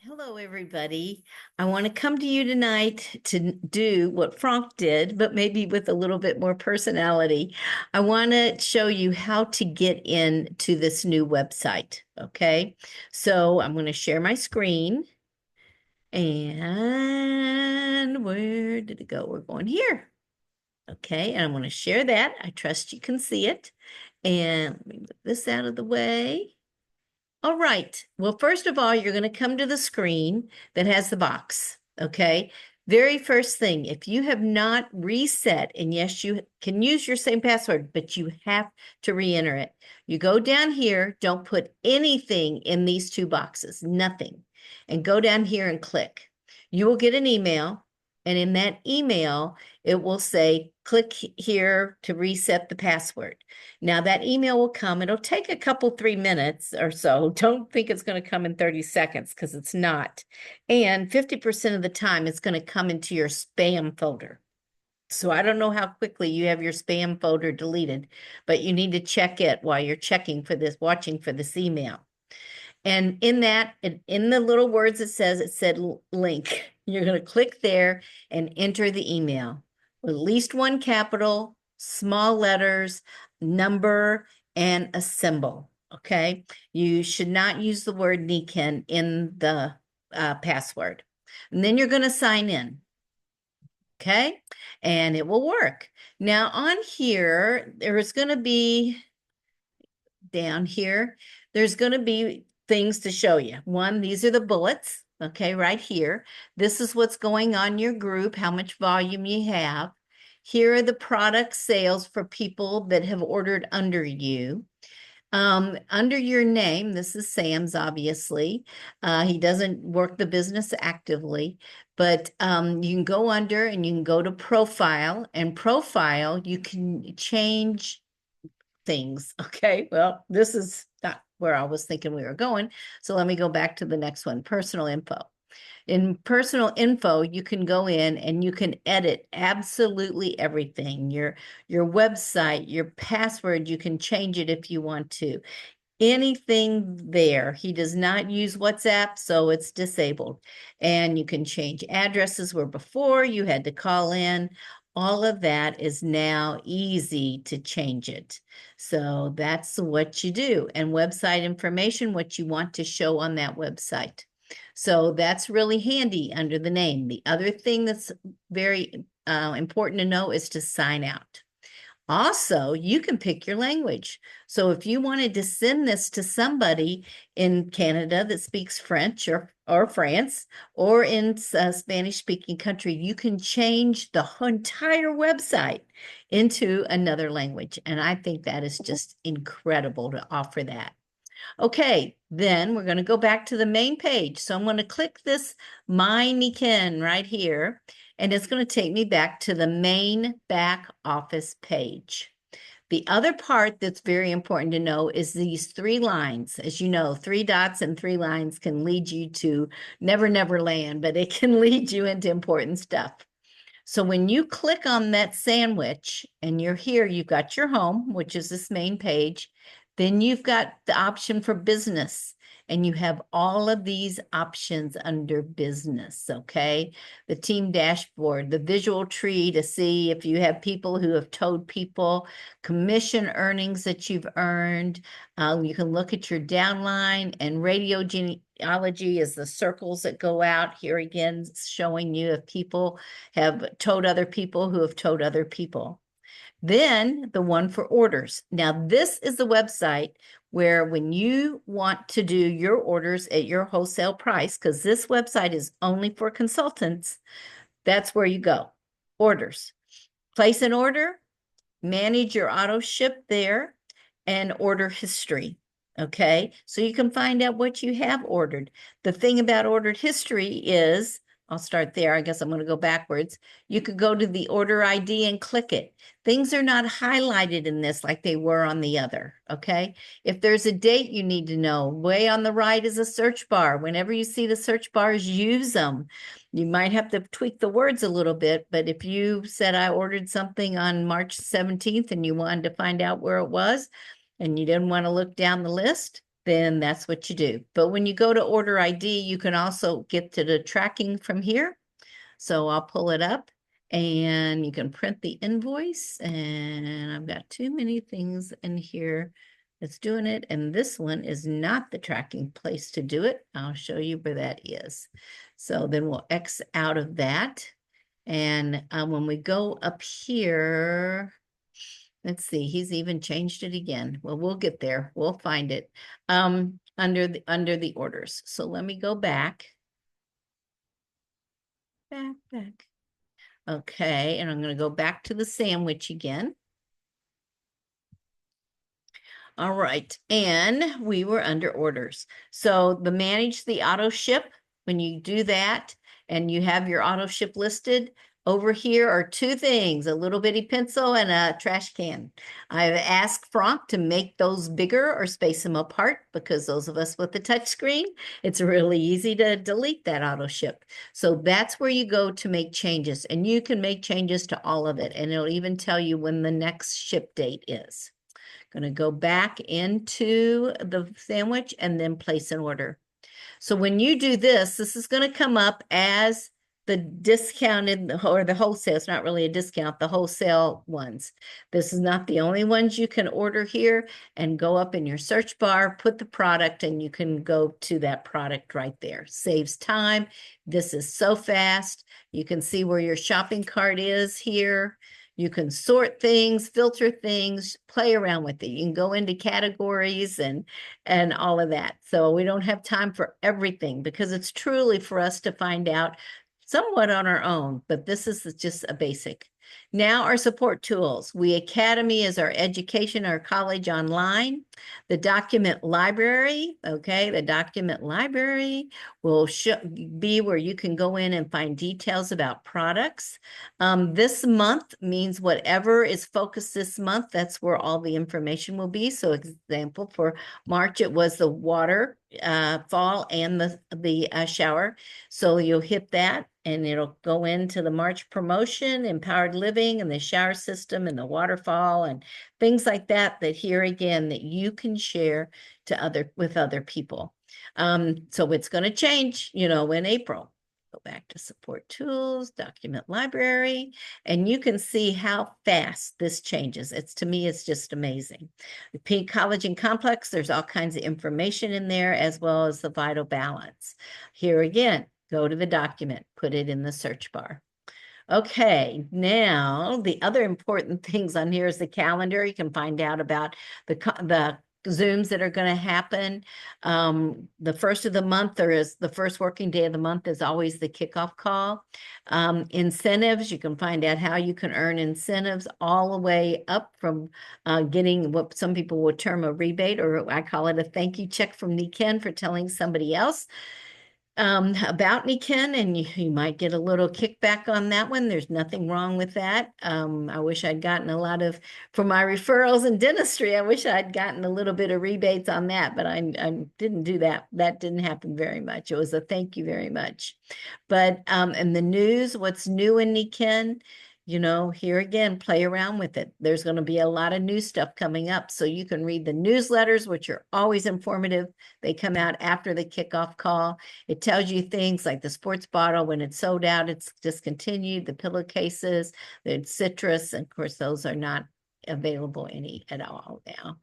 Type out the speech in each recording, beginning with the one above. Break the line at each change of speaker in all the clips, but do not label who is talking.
Hello, everybody. I want to come to you tonight to do what Frank did, but maybe with a little bit more personality. I want to show you how to get into this new website. Okay, so I'm going to share my screen. And where did it go? We're going here. Okay, and I'm going to share that. I trust you can see it. And let me move this out of the way. All right. Well, first of all, you're going to come to the screen that has the box. Okay. Very first thing, if you have not reset, and yes, you can use your same password, but you have to re-enter it. You go down here, don't put anything in these two boxes, nothing, and go down here and click. You will get an email, and in that email, it will say, click here to reset the password. Now that email will come. It'll take a couple, 3 minutes or so. Don't think it's going to come in 30 seconds because it's not. And 50% of the time, it's going to come into your spam folder. So I don't know how quickly you have your spam folder deleted, but you need to check it while you're checking for this, watching for this email. And in that, in the little words it said link. You're going to click there and enter the email. At least one capital, small letters, number, and a symbol. Okay. You should not use the word Nikken in the password. And then you're going to sign in. Okay. And it will work. Now on here, there is going to be down here, there's going to be things to show you. One, these are the bullets, okay, right here. This is what's going on in your group, how much volume you have. Here are the product sales for people that have ordered under you. Under your name, this is Sam's, obviously. He doesn't work the business actively, but you can go under and you can go to profile, and profile, you can change things. Okay, well, this is not where I was thinking we were going. So let me go back to the next one, personal info. In personal info, you can go in and you can edit absolutely everything. Your website, your password, you can change it if you want to. Anything there. He does not use WhatsApp, so it's disabled. And you can change addresses where before you had to call in. All of that is now easy to change it. So that's what you do. And website information, what you want to show on that website. So that's really handy under the name. The other thing that's very important to know is to sign out. Also, you can pick your language. So if you wanted to send this to somebody in Canada that speaks French or France or in a Spanish-speaking country, you can change the entire website into another language. And I think that is just incredible to offer that. Okay, then we're going to go back to the main page. So I'm going to click this My Nikken right here, and it's going to take me back to the main back office page. The other part that's very important to know is these 3 lines. As you know, 3 dots and 3 lines can lead you to Never Never Land, but it can lead you into important stuff. So when you click on that sandwich and you're here, you've got your home, which is this main page. Then you've got the option for business, and you have all of these options under business, okay? The team dashboard, the visual tree to see if you have people who have towed people, commission earnings that you've earned. You can look at your downline, and radio genealogy is the circles that go out. Here again, showing you if people have towed other people who have towed other people. Then the one for orders. Now, this is the website where when you want to do your orders at your wholesale price, because this website is only for consultants, that's where you go. Orders. Place an order, manage your auto ship there, and order history. Okay, so you can find out what you have ordered. The thing about ordered history is, I'll start there. I guess I'm going to go backwards. You could go to the order ID and click it. Things are not highlighted in this like they were on the other, okay? If there's a date you need to know, way on the right is a search bar. Whenever you see the search bars, use them. You might have to tweak the words a little bit, but if you said I ordered something on March 17th and you wanted to find out where it was and you didn't want to look down the list, then that's what you do. But when you go to order ID, you can also get to the tracking from here. So I'll pull it up and you can print the invoice. And I've got too many things in here that's doing it. And this one is not the tracking place to do it. I'll show you where that is. So then we'll X out of that. And when we go up here, let's see, he's even changed it again. Well, we'll get there. We'll find it under the orders. So let me go back. Back. Okay, and I'm going to go back to the sandwich again. All right, and we were under orders. So the manage the auto ship, when you do that and you have your auto ship listed, over here are two things, a little bitty pencil and a trash can. I've asked Frank to make those bigger or space them apart because those of us with the touch screen, it's really easy to delete that auto ship. So that's where you go to make changes, and you can make changes to all of it, and it'll even tell you when the next ship date is. Going to go back into the sandwich and then place an order. So when you do this, this is going to come up as the discounted or the wholesale. It's not really a discount, the wholesale ones. This is not the only ones you can order here, and go up in your search bar, put the product, and you can go to that product right there. Saves time. This is so fast. You can see where your shopping cart is here. You can sort things, filter things, play around with it. You can go into categories and all of that. So we don't have time for everything because it's truly for us to find out somewhat on our own, but this is just a basic. Now our support tools. We Academy is our education, our college online. The document library, okay, the document library will be where you can go in and find details about products. This month means whatever is focused this month, that's where all the information will be. So example, for March, it was the water fall and the shower. So you'll hit that and it'll go into the March promotion, empowered living, and the shower system and the waterfall and things like that, that here again, that you can share with other people. So it's going to change, in April. Go back to support tools, document library, and you can see how fast this changes. To me, it's just amazing. The Pink College and Complex, there's all kinds of information in there, as well as the vital balance. Here again, go to the document, put it in the search bar. Okay, now the other important things on here is the calendar. You can find out about the Zooms that are going to happen. The first of the month, or is the first working day of the month, is always the kickoff call. Incentives, you can find out how you can earn incentives all the way up from getting what some people would term a rebate, or I call it a thank you check from Nikken for telling somebody else about Nikken, and you might get a little kickback on that one. There's nothing wrong with that. I wish I'd gotten a lot for my referrals in dentistry, I wish I'd gotten a little bit of rebates on that, but I didn't do that. That didn't happen very much. It was a thank you very much. But in the news, what's new in Nikken? Here again, play around with it. There's going to be a lot of new stuff coming up. So you can read the newsletters, which are always informative. They come out after the kickoff call. It tells you things like the sports bottle, when it's sold out, it's discontinued, the pillowcases, the citrus, and of course, those are not available any at all now.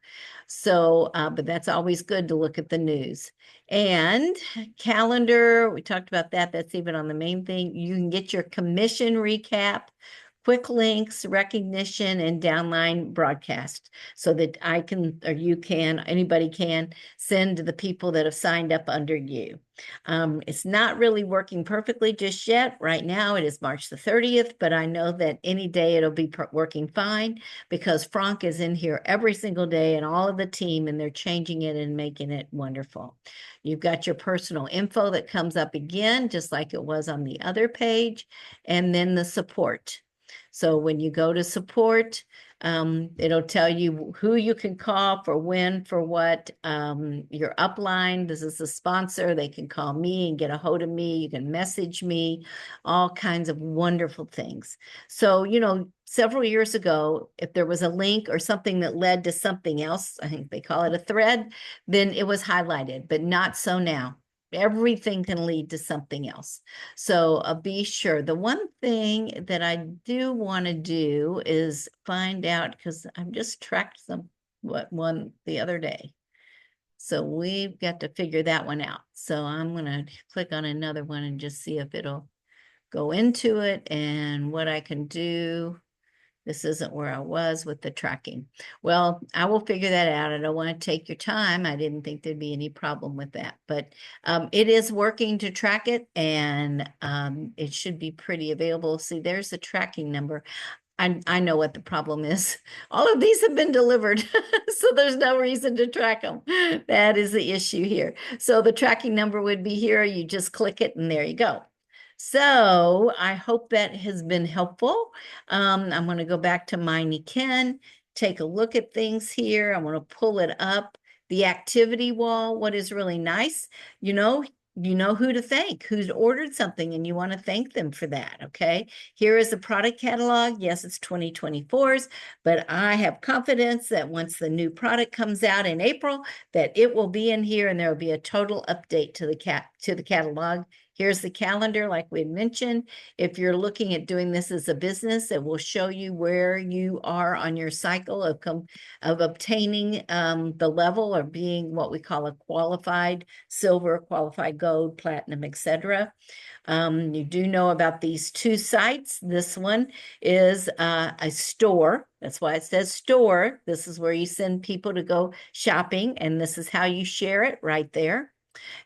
So, but that's always good to look at the news. And calendar, we talked about that. That's even on the main thing. You can get your commission recap, quick links, recognition, and downline broadcast, so that I can, or you can, anybody can send to the people that have signed up under you. It's not really working perfectly just yet. Right now it is March the 30th, but I know that any day it'll be working fine because Frank is in here every single day and all of the team, and they're changing it and making it wonderful. You've got your personal info that comes up again, just like it was on the other page, and then the support. So when you go to support, It'll tell you who you can call for when, for what. Your upline, this is the sponsor. They can call me and get a hold of me. You can message me, all kinds of wonderful things. So, several years ago, if there was a link or something that led to something else, I think they call it a thread, then it was highlighted, but not so now. Everything can lead to something else. So be sure. The one thing that I do want to do is find out, because I've just tracked one the other day. So we've got to figure that one out. So I'm going to click on another one and just see if it'll go into it and what I can do. This isn't where I was with the tracking. Well, I will figure that out. I don't want to take your time. I didn't think there'd be any problem with that, but it is working to track it, and it should be pretty available. See, there's the tracking number. I know what the problem is. All of these have been delivered, so there's no reason to track them. That is the issue here. So the tracking number would be here. You just click it, and there you go. So I hope that has been helpful. I'm going to go back to my Nikken, take a look at things here. I want to pull it up. The activity wall, what is really nice, you know who to thank, who's ordered something, and you want to thank them for that, okay? Here is the product catalog. Yes, it's 2024's, but I have confidence that once the new product comes out in April, that it will be in here and there will be a total update to the catalog. Here's the calendar, like we had mentioned. If you're looking at doing this as a business, it will show you where you are on your cycle of obtaining the level or being what we call a qualified silver, qualified gold, platinum, etc. You do know about these two sites. This one is a store. That's why it says store. This is where you send people to go shopping, and this is how you share it right there.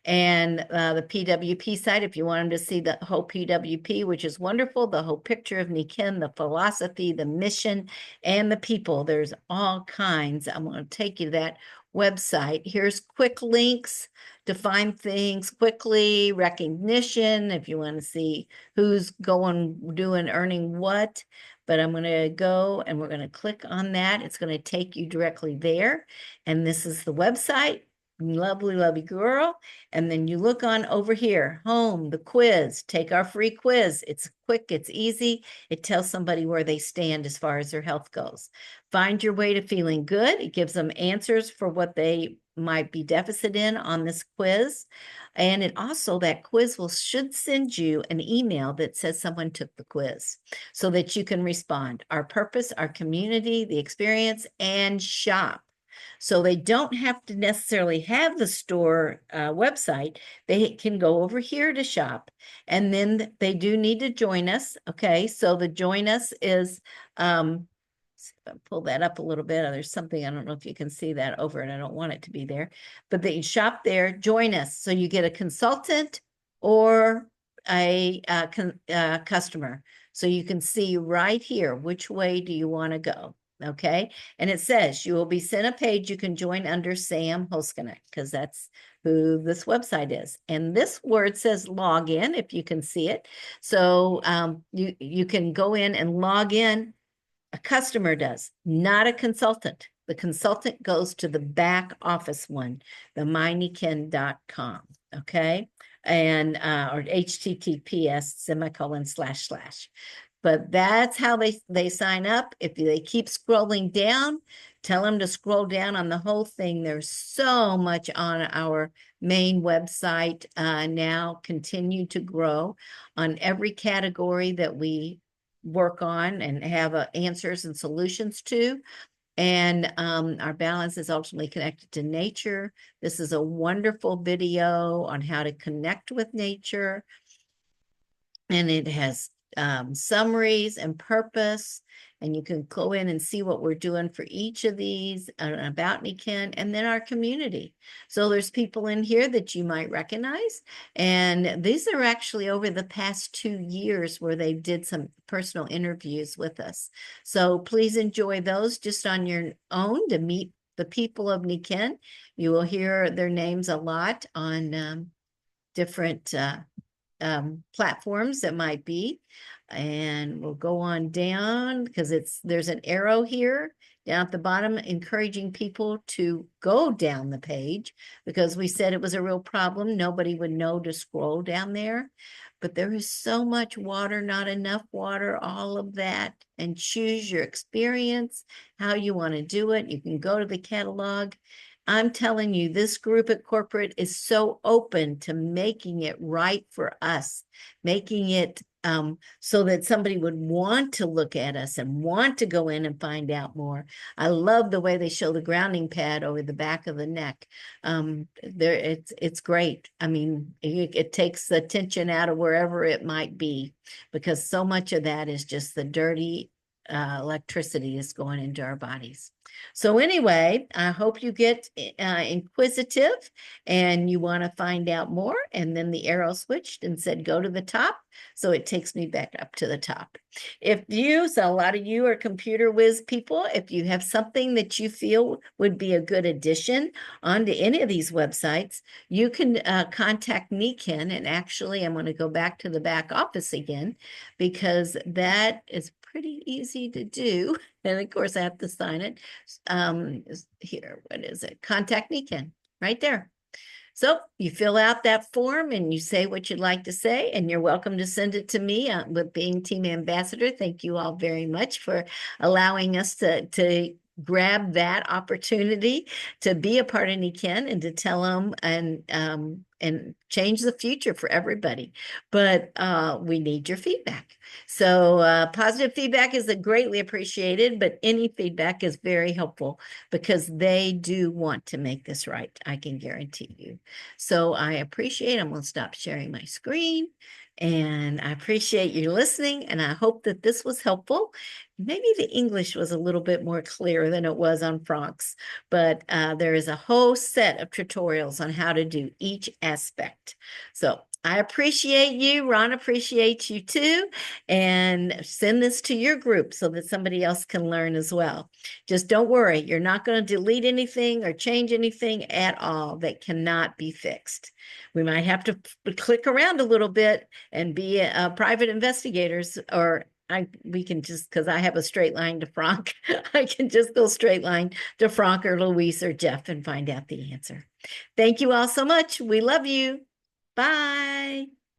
And the PWP site, if you want them to see the whole PWP, which is wonderful, the whole picture of Nikken, the philosophy, the mission, and the people. There's all kinds. I'm going to take you to that website. Here's quick links to find things quickly, recognition, if you want to see who's earning what. But I'm going to go and we're going to click on that. It's going to take you directly there. And this is the website. Lovely, lovely girl. And then you look on over here, home, the quiz, take our free quiz. It's quick, it's easy. It tells somebody where they stand as far as their health goes. Find your way to feeling good. It gives them answers for what they might be deficit in on this quiz. And it also, that quiz should send you an email that says someone took the quiz so that you can respond. Our purpose, our community, the experience, and shop. So they don't have to necessarily have the store website. They can go over here to shop, and then they do need to join us. Okay, so the join us is, pull that up a little bit. There's something, I don't know if you can see that over it. I don't want it to be there, but they shop there, join us. So you get a consultant or a customer. So you can see right here, which way do you want to go? Okay. And it says you will be sent a page you can join under Sam Hoskanek, because that's who this website is. And this word says log in, if you can see it. So you can go in and log in. A customer does, not a consultant. The consultant goes to the back office one, the mynikken.com. Okay. And or https:// But that's how they sign up. If they keep scrolling down, tell them to scroll down on the whole thing. There's so much on our main website now, continue to grow on every category that we work on and have answers and solutions to. And our balance is ultimately connected to nature. This is a wonderful video on how to connect with nature. And it has summaries and purpose, and you can go in and see what we're doing for each of these about Nikken, and then our community. So there's people in here that you might recognize, and these are actually over the past 2 years where they did some personal interviews with us. So please enjoy those just on your own to meet the people of Nikken. You will hear their names a lot on different platforms that might be. And we'll go on down because there's an arrow here down at the bottom encouraging people to go down the page because we said it was a real problem. Nobody would know to scroll down there. But there is so much water, not enough water, all of that. And choose your experience, how you want to do it. You can go to the catalog. I'm telling you, this group at corporate is so open to making it right for us, making it so that somebody would want to look at us and want to go in and find out more. I love the way they show the grounding pad over the back of the neck. It's great. I mean, it takes the tension out of wherever it might be because so much of that is just the dirty electricity is going into our bodies. So anyway, I hope you get inquisitive and you want to find out more. And then the arrow switched and said, go to the top. So it takes me back up to the top. So a lot of you are computer whiz people, if you have something that you feel would be a good addition onto any of these websites, you can contact Nikken. And actually, I'm going to go back to the back office again because that is pretty easy to do. And of course, I have to sign it. Here, what is it? Contact Nikken, right there. So you fill out that form and you say what you'd like to say, and you're welcome to send it to me with being team ambassador. Thank you all very much for allowing us to grab that opportunity to be a part of Nikken and to tell them and change the future for everybody. But we need your feedback. So positive feedback is greatly appreciated, but any feedback is very helpful because they do want to make this right. I can guarantee you. So I appreciate, I'm going to stop sharing my screen. And I appreciate you listening, and I hope that this was helpful. Maybe the English was a little bit more clear than it was on Frank's, but there is a whole set of tutorials on how to do each aspect. So I appreciate you. Ron appreciates you too. And send this to your group so that somebody else can learn as well. Just don't worry. You're not going to delete anything or change anything at all that cannot be fixed. We might have to click around a little bit and be private investigators, or we can just, because I have a straight line to Frank, I can just go straight line to Frank or Luis or Jeff and find out the answer. Thank you all so much. We love you. Bye.